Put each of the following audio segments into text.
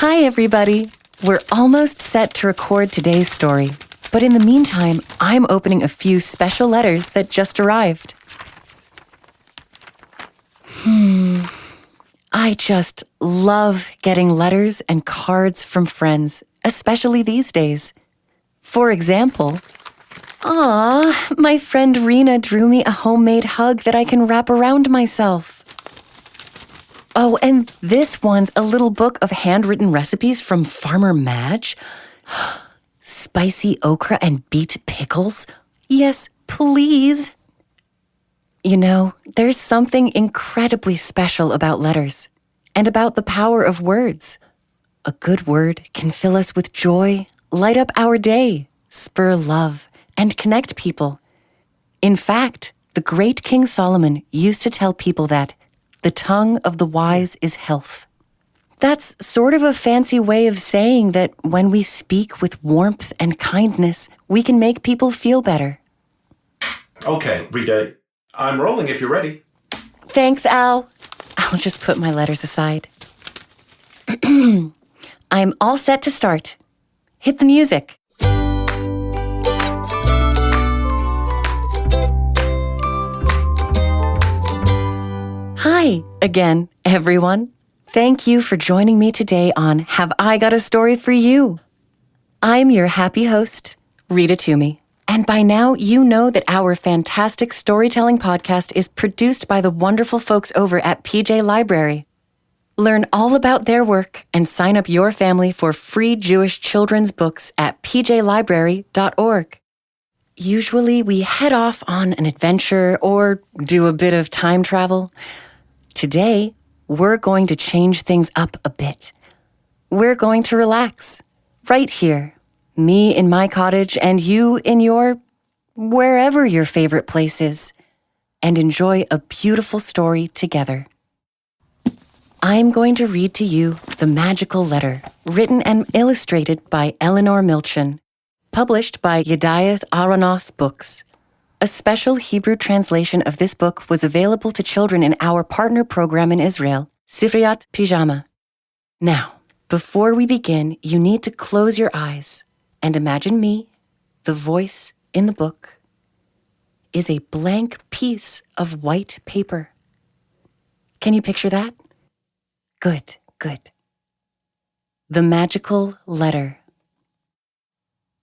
Hi, everybody. We're almost set to record today's story, but in the meantime, I'm opening a few special letters that just arrived. I just love getting letters and cards from friends, especially these days. For example, my friend Rita drew me a homemade hug that I can wrap around myself. Oh, and this one's a little book of handwritten recipes from Farmer Madge. Spicy okra and beet pickles? Yes, please. You know, there's something incredibly special about letters and about the power of words. A good word can fill us with joy, light up our day, spur love, and connect people. In fact, the great King Solomon used to tell people that the tongue of the wise is health. That's sort of a fancy way of saying that when we speak with warmth and kindness, we can make people feel better. Okay, Rita, I'm rolling if you're ready. Thanks, Al. I'll just put my letters aside. I'm all set to start. Hit the music. Hi again, everyone. Thank you for joining me today on Have I Got a Story for You? I'm your happy host, Rita Toomey. And by now, you know that our fantastic storytelling podcast is produced by the wonderful folks over at PJ Library. Learn all about their work and sign up your family for free Jewish children's books at pjlibrary.org. Usually, we head off on an adventure or do a bit of time travel. Today, we're going to change things up a bit. We're going to relax, right here. Me in my cottage and you in your, wherever your favorite place is, and enjoy a beautiful story together. I'm going to read to you The Magical Letter, written and illustrated by Eleanor Milchan, published by Yediath Aronoth Books. A special Hebrew translation of this book was available to children in our partner program in Israel, Sifriyat Pijama. Now, before we begin, you need to close your eyes and imagine me, the voice in the book, is a blank piece of white paper. Can you picture that? Good, good. The Magical Letter.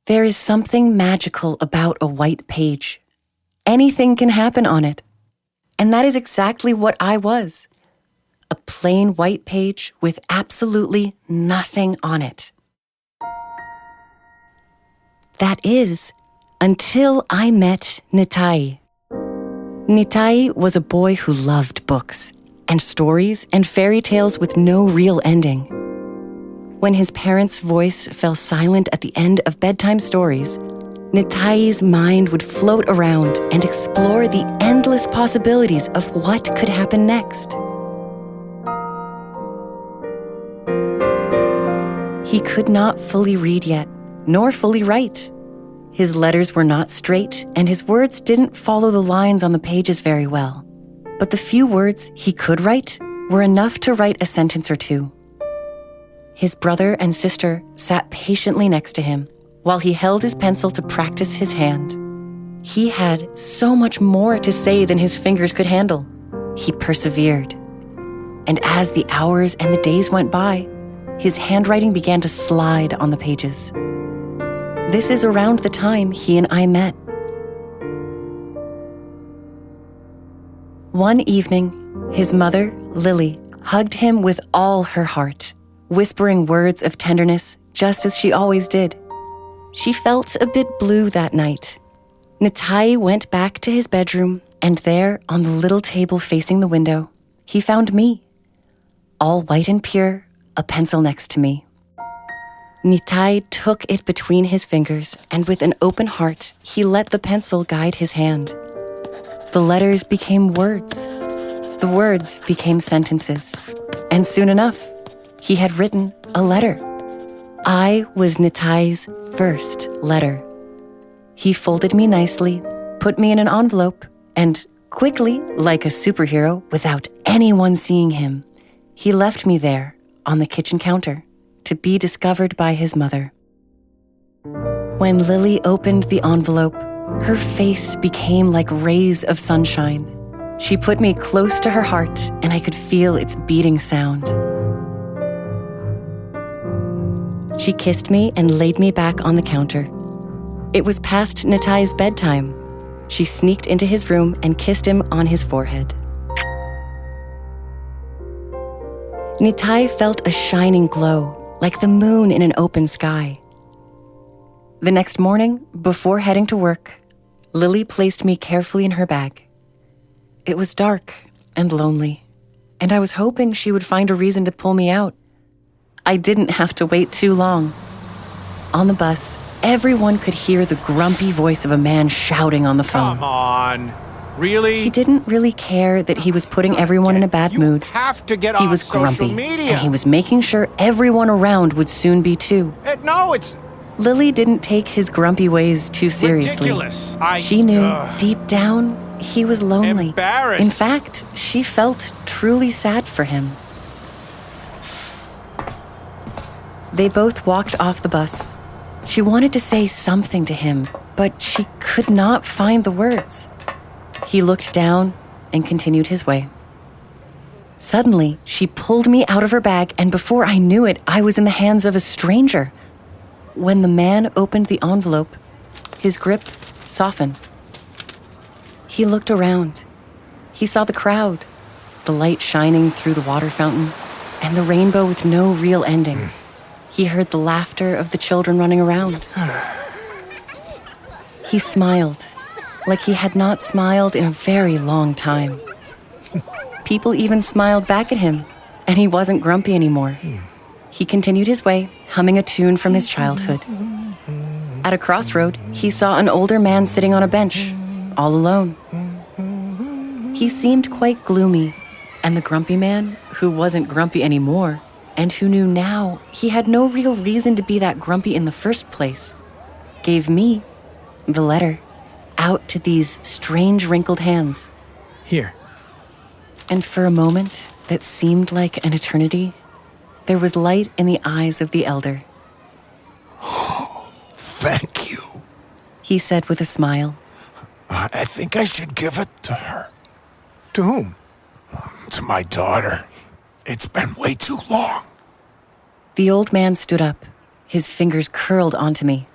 There is something magical about a white page. Anything can happen on it. And that is exactly what I was. A plain white page with absolutely nothing on it. That is, until I met Nitai. Nitai was a boy who loved books and stories and fairy tales with no real ending. When his parents' voice fell silent at the end of bedtime stories, Nitai's mind would float around and explore the endless possibilities of what could happen next. He could not fully read yet, nor fully write. His letters were not straight, and his words didn't follow the lines on the pages very well. But the few words he could write were enough to write a sentence or two. His brother and sister sat patiently next to him, while he held his pencil to practice his hand. He had so much more to say than his fingers could handle. He persevered. And as the hours and the days went by, his handwriting began to slide on the pages. This is around the time he and I met. One evening, his mother, Lily, hugged him with all her heart, whispering words of tenderness just as she always did. She felt a bit blue that night. Nitai went back to his bedroom, and there, on the little table facing the window, he found me. All white and pure, a pencil next to me. Nitai took it between his fingers, and with an open heart, he let the pencil guide his hand. The letters became words. The words became sentences. And soon enough, he had written a letter. I was Nitai's first letter. He folded me nicely, put me in an envelope, and quickly, like a superhero, without anyone seeing him, he left me there on the kitchen counter to be discovered by his mother. When Lily opened the envelope, her face became like rays of sunshine. She put me close to her heart, and I could feel its beating sound. She kissed me and laid me back on the counter. It was past Nitai's bedtime. She sneaked into his room and kissed him on his forehead. Nitai felt a shining glow, like the moon in an open sky. The next morning, before heading to work, Lily placed me carefully in her bag. It was dark and lonely, and I was hoping she would find a reason to pull me out. I didn't have to wait too long. On the bus, everyone could hear the grumpy voice of a man shouting on the phone. Come on. Really? He didn't really care that he was putting everyone in a bad mood. You have to get He on was social grumpy, media. and he was making sure everyone around would soon be too. No, it's Lily didn't take his grumpy ways too seriously. ridiculous. She knew deep down he was lonely. Embarrassed. In fact, she felt truly sad for him. They both walked off the bus. She wanted to say something to him, but she could not find the words. He looked down and continued his way. Suddenly, she pulled me out of her bag, and before I knew it, I was in the hands of a stranger. When the man opened the envelope, his grip softened. He looked around. He saw the crowd, the light shining through the water fountain, and the rainbow with no real ending. He heard the laughter of the children running around. He smiled, like he had not smiled in a very long time. People even smiled back at him, and he wasn't grumpy anymore. He continued his way, humming a tune from his childhood. At a crossroad, he saw an older man sitting on a bench, all alone. He seemed quite gloomy, and the grumpy man, who wasn't grumpy anymore, and who knew now he had no real reason to be that grumpy in the first place, gave me the letter out to these strange wrinkled hands. here. And for a moment that seemed like an eternity, there was light in the eyes of the elder. Thank you. He said with a smile. I think I should give it to her. To whom? To my daughter. It's been way too long. The old man stood up, his fingers curled onto me.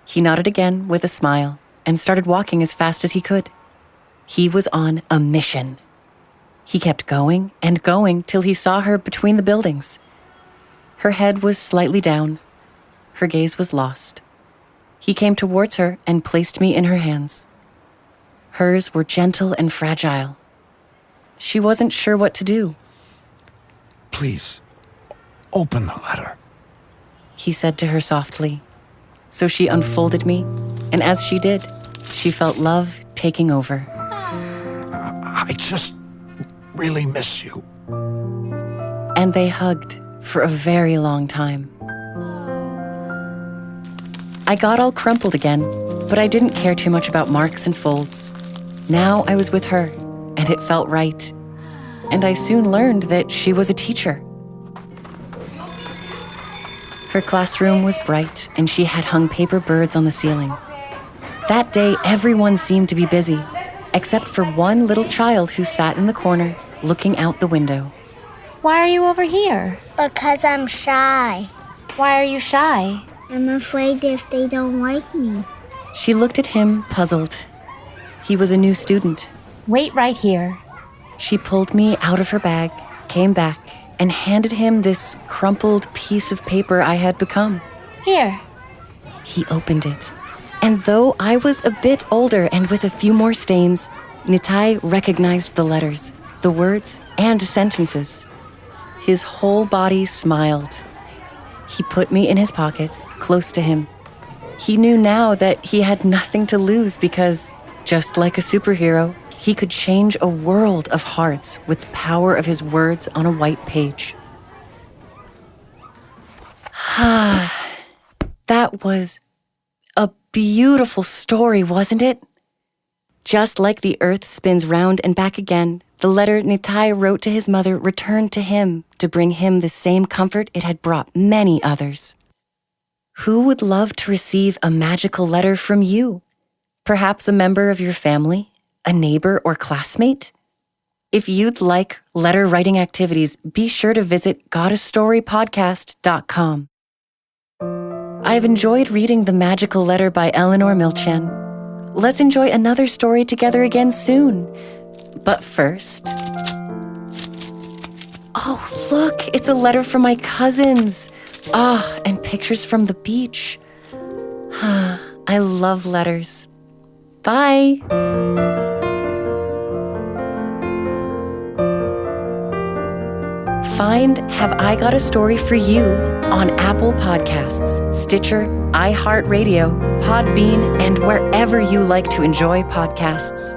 He nodded again with a smile and started walking as fast as he could. He was on a mission. He kept going and going till he saw her between the buildings. Her head was slightly down. Her gaze was lost. He came towards her and placed me in her hands. Hers were gentle and fragile. She wasn't sure what to do. Please, open the letter. He said to her softly. So she unfolded me, and as she did, she felt love taking over. I just really miss you. And they hugged for a very long time. I got all crumpled again, but I didn't care too much about marks and folds. Now I was with her, and it felt right. And I soon learned that she was a teacher. Her classroom was bright, and she had hung paper birds on the ceiling. That day, everyone seemed to be busy, except for one little child who sat in the corner, looking out the window. Why are you over here? Because I'm shy. Why are you shy? I'm afraid if they don't like me. She looked at him, puzzled. He was a new student. Wait right here. She pulled me out of her bag, came back, and handed him this crumpled piece of paper I had become. Here. He opened it. And though I was a bit older and with a few more stains, Nitai recognized the letters, the words, and sentences. His whole body smiled. He put me in his pocket, close to him. He knew now that he had nothing to lose because, just like a superhero, he could change a world of hearts with the power of his words on a white page. That was a beautiful story, wasn't it? Just like the earth spins round and back again, the letter Nitai wrote to his mother returned to him to bring him the same comfort it had brought many others. Who would love to receive a magical letter from you? Perhaps a member of your family, a neighbor or classmate? If you'd like letter writing activities, be sure to visit gotastorypodcast.com. I've enjoyed reading The Magical Letter by Eleanor Milchan. Let's enjoy another story together again soon. But first... Oh, look, it's a letter from my cousins. And pictures from the beach. I love letters. Bye. Find Have I Got a Story for You on Apple Podcasts, Stitcher, iHeartRadio, Podbean, and wherever you like to enjoy podcasts.